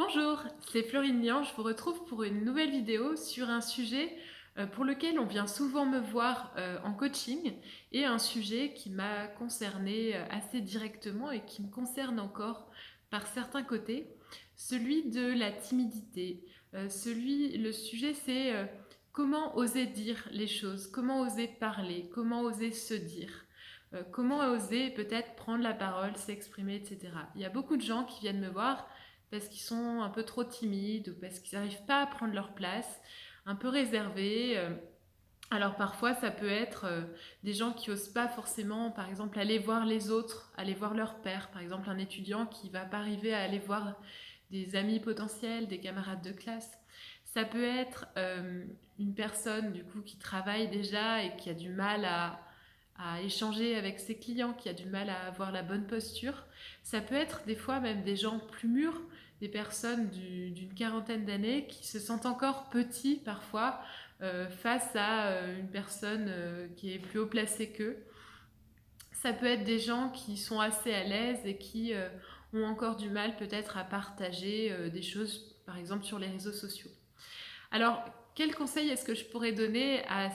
Bonjour, c'est Florine Nian, je vous retrouve pour une nouvelle vidéo sur un sujet pour lequel on vient souvent me voir en coaching et un sujet qui m'a concernée assez directement et qui me concerne encore par certains côtés, celui de la timidité. Le sujet c'est comment oser dire les choses, comment oser parler, comment oser se dire. Comment oser peut-être prendre la parole, s'exprimer, etc. Il y a beaucoup de gens qui viennent me voir parce qu'ils sont un peu trop timides ou parce qu'ils n'arrivent pas à prendre leur place, un peu réservés. Alors parfois ça peut être des gens qui n'osent pas forcément, par exemple, aller voir les autres, aller voir leur père, par exemple un étudiant qui ne va pas arriver à aller voir des amis potentiels, des camarades de classe. Ça peut être une personne du coup qui travaille déjà et qui a du mal à échanger avec ses clients, qui a du mal à avoir la bonne posture. Ça peut être des fois même des gens plus mûrs, des personnes d'une quarantaine d'années qui se sentent encore petits parfois face à une personne qui est plus haut placée qu'eux. Ça peut être des gens qui sont assez à l'aise et qui ont encore du mal peut-être à partager des choses, par exemple sur les réseaux sociaux. Alors, quel conseil est-ce que je pourrais donner à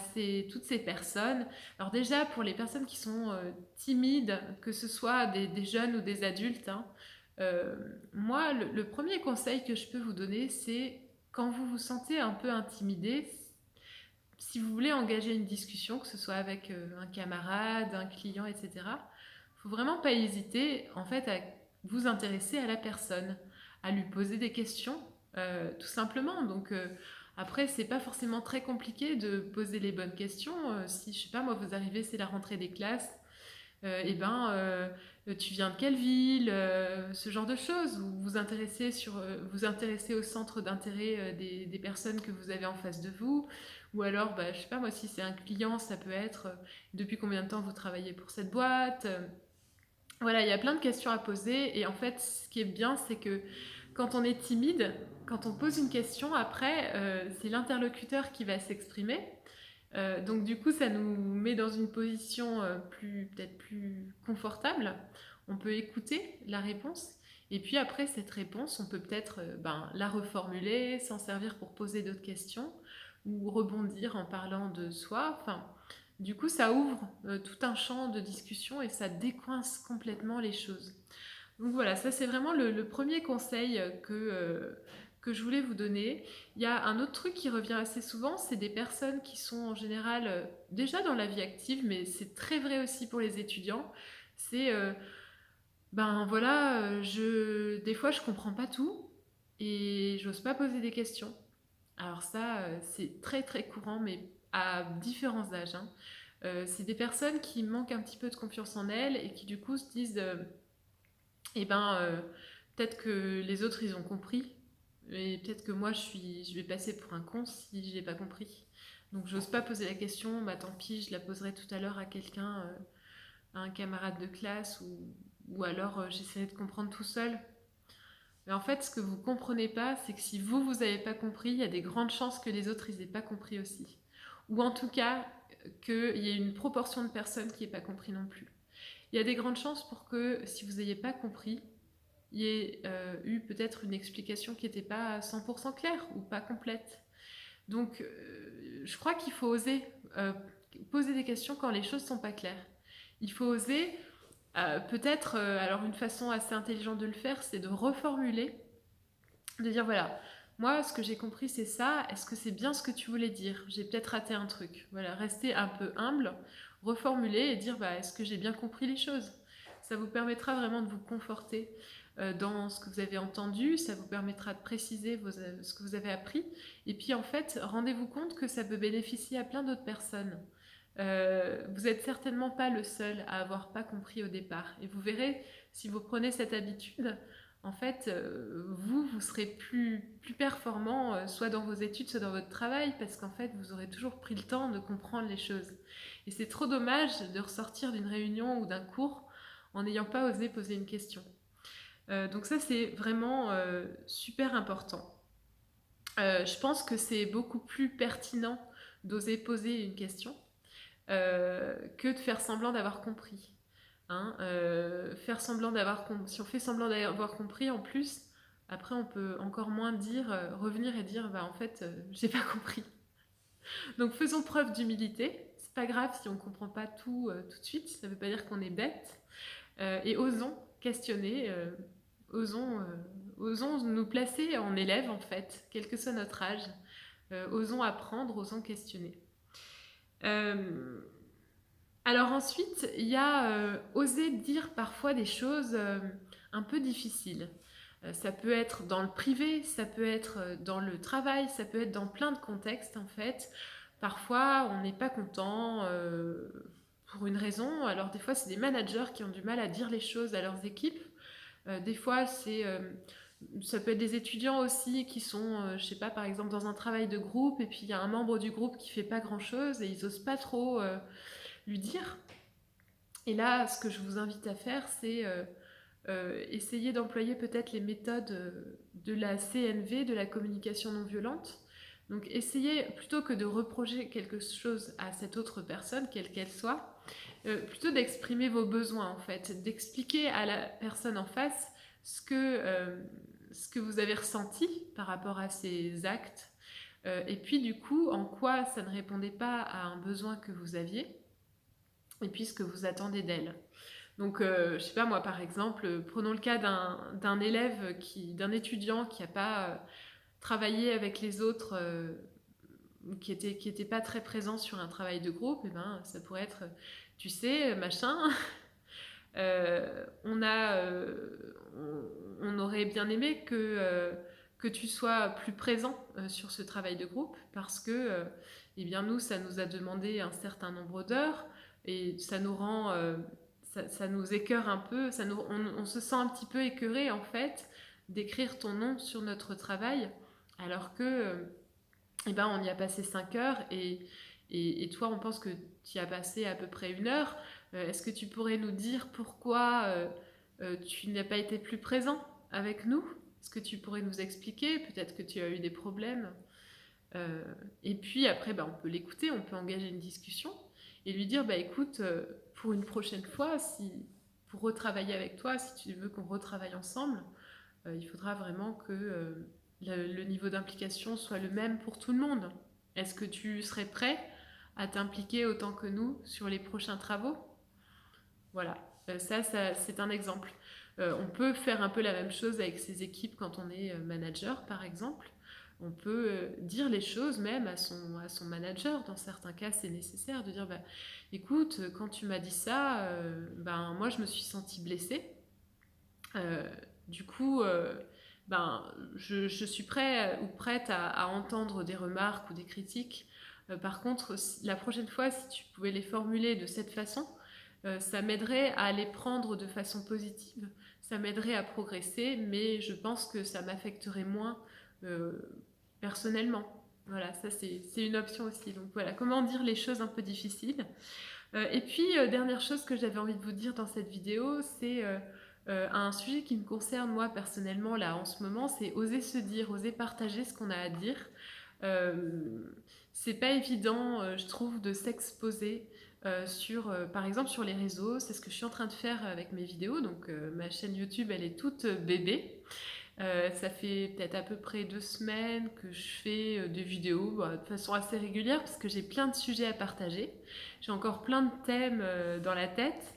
toutes ces personnes? Alors déjà, pour les personnes qui sont timides, que ce soit des jeunes ou des adultes, hein, moi, le premier conseil que je peux vous donner, c'est quand vous vous sentez un peu intimidé, si vous voulez engager une discussion, que ce soit avec un camarade, un client, etc., il faut vraiment pas hésiter en fait à vous intéresser à la personne, à lui poser des questions, tout simplement. Donc après, c'est pas forcément très compliqué de poser les bonnes questions. Si je sais pas, moi, vous arrivez, c'est la rentrée des classes, eh ben, tu viens de quelle ville, ce genre de choses. Vous vous intéressez au centre d'intérêt des personnes que vous avez en face de vous. Ou alors, bah, je sais pas moi, si c'est un client, ça peut être depuis combien de temps vous travaillez pour cette boîte. Voilà, il y a plein de questions à poser. Et en fait, ce qui est bien, c'est que quand on est timide, quand on pose une question, après, c'est l'interlocuteur qui va s'exprimer. Donc du coup, ça nous met dans une position peut-être plus confortable. On peut écouter la réponse. Et puis après cette réponse, on peut peut-être la reformuler, s'en servir pour poser d'autres questions ou rebondir en parlant de soi. Enfin, du coup, ça ouvre tout un champ de discussion et ça décoince complètement les choses. Donc voilà, ça c'est vraiment le premier conseil que je voulais vous donner. Il y a un autre truc qui revient assez souvent, c'est des personnes qui sont en général déjà dans la vie active, mais c'est très vrai aussi pour les étudiants. C'est, ben voilà, des fois je comprends pas tout et j'ose pas poser des questions. Alors ça, c'est très très courant, mais à différents âges, hein. C'est des personnes qui manquent un petit peu de confiance en elles et qui du coup se disent eh ben, peut-être que les autres, ils ont compris. Et peut-être que moi, je vais passer pour un con si je n'ai pas compris. Donc, j'ose pas poser la question. Bah, tant pis, je la poserai tout à l'heure à quelqu'un, à un camarade de classe, ou alors j'essaierai de comprendre tout seul. Mais en fait, ce que vous comprenez pas, c'est que si vous avez pas compris, il y a des grandes chances que les autres, ils aient pas compris aussi. Ou en tout cas, qu'il y ait une proportion de personnes qui n'aient pas compris non plus. Il y a des grandes chances pour que si vous n'ayez pas compris, il y ait eu peut-être une explication qui n'était pas 100% claire ou pas complète. Donc, je crois qu'il faut oser poser des questions quand les choses ne sont pas claires. Il faut oser, peut-être, alors une façon assez intelligente de le faire, c'est de reformuler, de dire voilà, moi, ce que j'ai compris, c'est ça. Est-ce que c'est bien ce que tu voulais dire? J'ai peut-être raté un truc. Voilà, rester un peu humble, reformuler et dire bah, est-ce que j'ai bien compris les choses? Ça vous permettra vraiment de vous conforter dans ce que vous avez entendu, ça vous permettra de préciser ce que vous avez appris. Et puis en fait, rendez-vous compte que ça peut bénéficier à plein d'autres personnes. Vous n'êtes certainement pas le seul à avoir pas compris au départ. Et vous verrez, si vous prenez cette habitude, en fait, vous serez plus performant, soit dans vos études, soit dans votre travail, parce qu'en fait, vous aurez toujours pris le temps de comprendre les choses. Et c'est trop dommage de ressortir d'une réunion ou d'un cours en n'ayant pas osé poser une question. Donc ça, c'est vraiment super important. Je pense que c'est beaucoup plus pertinent d'oser poser une question que de faire semblant d'avoir compris. Hein, faire semblant d'avoir si on fait semblant d'avoir compris, en plus, Après, on peut encore moins revenir et dire, bah, en fait, j'ai pas compris. Donc faisons preuve d'humilité. C'est pas grave si on comprend pas tout de suite. Ça veut pas dire qu'on est bête. Et osons questionner. Osons, euh, osons nous placer en élève en fait, quel que soit notre âge. Osons apprendre, osons questionner. Euh, alors ensuite, il y a oser dire parfois des choses un peu difficiles. Ça peut être dans le privé, ça peut être dans le travail, ça peut être dans plein de contextes en fait. Parfois, on n'est pas content pour une raison. Alors des fois, c'est des managers qui ont du mal à dire les choses à leurs équipes. Des fois, ça peut être des étudiants aussi qui sont, je sais pas, par exemple dans un travail de groupe et puis il y a un membre du groupe qui fait pas grand-chose et ils osent pas trop lui dire. Et là, ce que je vous invite à faire, c'est essayer d'employer peut-être les méthodes de la CNV, de la communication non violente. Donc essayez, plutôt que de reprocher quelque chose à cette autre personne, quelle qu'elle soit, plutôt d'exprimer vos besoins en fait, d'expliquer à la personne en face ce que vous avez ressenti par rapport à ces actes, et puis du coup, en quoi ça ne répondait pas à un besoin que vous aviez, et puis ce que vous attendez d'elle. Donc, je sais pas moi, par exemple, prenons le cas d'un élève, d'un étudiant qui n'a pas travaillé avec les autres, qui était pas très présent sur un travail de groupe. Et ben, ça pourrait être, tu sais, machin, on aurait bien aimé que tu sois plus présent sur ce travail de groupe parce que, eh bien, nous, ça nous a demandé un certain nombre d'heures et ça nous rend ça nous écœure un peu, on se sent un petit peu écœuré en fait d'écrire ton nom sur notre travail, alors que eh ben, on y a passé 5 heures et toi on pense que tu y as passé à peu près 1 heure. Est-ce que tu pourrais nous dire pourquoi tu n'as pas été plus présent avec nous? Est-ce que tu pourrais nous expliquer? Peut-être que tu as eu des problèmes. Euh, et puis après, bah, on peut l'écouter, on peut engager une discussion et lui dire, bah, écoute, pour une prochaine fois, pour retravailler avec toi, si tu veux qu'on retravaille ensemble, il faudra vraiment que le niveau d'implication soit le même pour tout le monde. Est-ce que tu serais prêt à t'impliquer autant que nous sur les prochains travaux? Voilà, ça c'est un exemple. On peut faire un peu la même chose avec ses équipes quand on est manager, par exemple. On peut dire les choses même à son manager. Dans certains cas, c'est nécessaire de dire, bah, écoute, quand tu m'as dit ça, ben, moi je me suis sentie blessée. Euh, du coup, ben, je suis prêt ou prête à entendre des remarques ou des critiques. Par contre, la prochaine fois, si tu pouvais les formuler de cette façon, ça m'aiderait à les prendre de façon positive, ça m'aiderait à progresser, mais je pense que ça m'affecterait moins euh, personnellement. Voilà, ça c'est une option aussi. Donc voilà, comment dire les choses un peu difficiles. Et puis, dernière chose que j'avais envie de vous dire dans cette vidéo, c'est un sujet qui me concerne moi personnellement là en ce moment, c'est oser se dire, oser partager ce qu'on a à dire. Euh, c'est pas évident, je trouve, de s'exposer par exemple sur les réseaux. C'est ce que je suis en train de faire avec mes vidéos. Donc ma chaîne YouTube, elle est toute bébé. Ça fait peut-être à peu près 2 semaines que je fais des vidéos bah, de façon assez régulière parce que j'ai plein de sujets à partager. J'ai encore plein de thèmes dans la tête.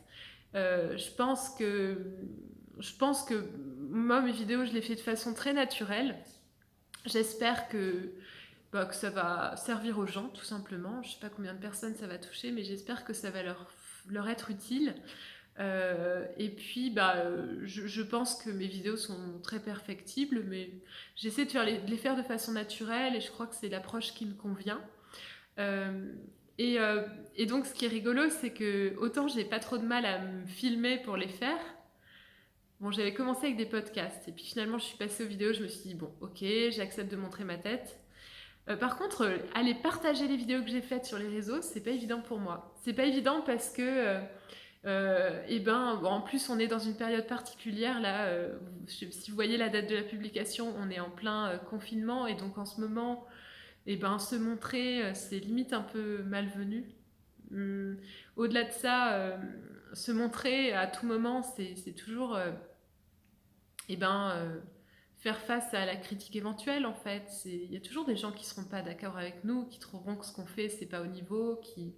Je pense que moi, mes vidéos, je les fais de façon très naturelle. J'espère que ça va servir aux gens, tout simplement. Je ne sais pas combien de personnes ça va toucher, mais j'espère que ça va leur être utile. Et puis, je pense que mes vidéos sont très perfectibles, mais j'essaie de les faire de façon naturelle et je crois que c'est l'approche qui me convient. Euh, et, euh, et donc, ce qui est rigolo, c'est que autant j'ai pas trop de mal à me filmer pour les faire. Bon, j'avais commencé avec des podcasts et puis finalement, je suis passée aux vidéos. Je me suis dit, bon, ok, j'accepte de montrer ma tête. Par contre, aller partager les vidéos que j'ai faites sur les réseaux, c'est pas évident pour moi. C'est pas évident parce que et ben, bon, en plus, on est dans une période particulière là. Si vous voyez la date de la publication, on est en plein confinement et donc en ce moment, et ben, se montrer, c'est limite un peu malvenu. Hum, Au-delà de ça, se montrer à tout moment, c'est toujours, et ben, faire face à la critique éventuelle en fait. Il y a toujours des gens qui seront pas d'accord avec nous, qui trouveront que ce qu'on fait c'est pas au niveau, qui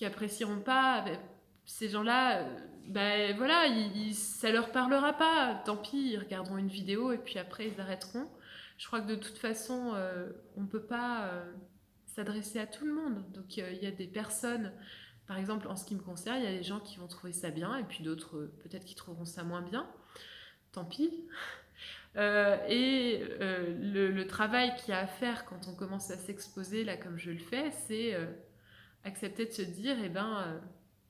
apprécieront pas. Ben, ces gens-là, ben voilà, ça leur parlera pas. Tant pis, ils regarderont une vidéo et puis après ils arrêteront. Je crois que de toute façon, on peut pas s'adresser à tout le monde. Donc il y a des personnes, par exemple en ce qui me concerne, il y a des gens qui vont trouver ça bien et puis d'autres peut-être qui trouveront ça moins bien. Tant pis. Le travail qu'il y a à faire quand on commence à s'exposer, là comme je le fais, c'est accepter de se dire, eh ben,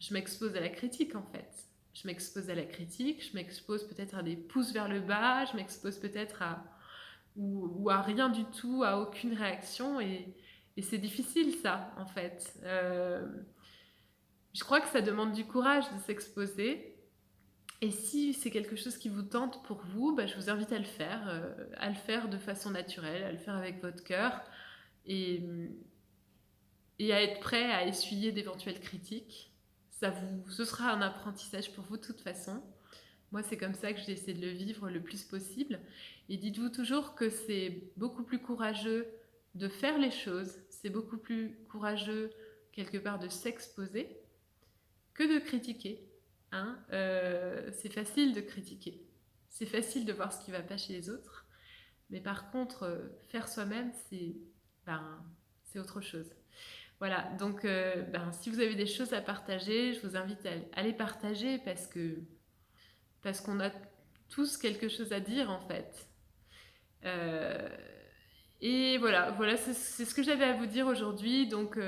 je m'expose à la critique en fait. Je m'expose à la critique, je m'expose peut-être à des pouces vers le bas, je m'expose peut-être à ou à rien du tout, à aucune réaction et c'est difficile ça en fait. Je crois que ça demande du courage de s'exposer. Et si c'est quelque chose qui vous tente pour vous, bah, je vous invite à le faire de façon naturelle, à le faire avec votre cœur et, et à être prêt à essuyer d'éventuelles critiques. Ce sera un apprentissage pour vous de toute façon. Moi, c'est comme ça que j'ai essayé de le vivre le plus possible. Et dites-vous toujours que c'est beaucoup plus courageux de faire les choses, c'est beaucoup plus courageux quelque part de s'exposer que de critiquer. Hein, c'est facile de critiquer. C'est facile de voir ce qui ne va pas chez les autres. Mais par contre, faire soi-même, c'est autre chose. Voilà, donc si vous avez des choses à partager, je vous invite à les partager parce qu'on a tous quelque chose à dire en fait. Euh, et voilà c'est ce que j'avais à vous dire aujourd'hui. Donc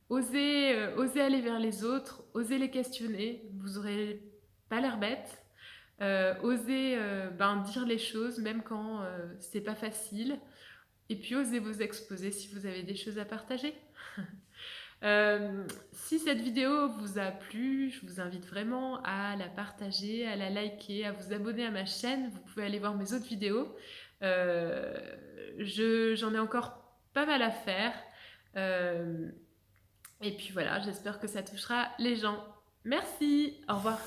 osez aller vers les autres, osez les questionner, vous aurez pas l'air bête. Osez dire les choses même quand c'est pas facile. Et puis osez vous exposer si vous avez des choses à partager. Si cette vidéo vous a plu, je vous invite vraiment à la partager, à la liker, à vous abonner à ma chaîne. Vous pouvez aller voir mes autres vidéos. J'en ai encore pas mal à faire. Et puis voilà, j'espère que ça touchera les gens. Merci, au revoir.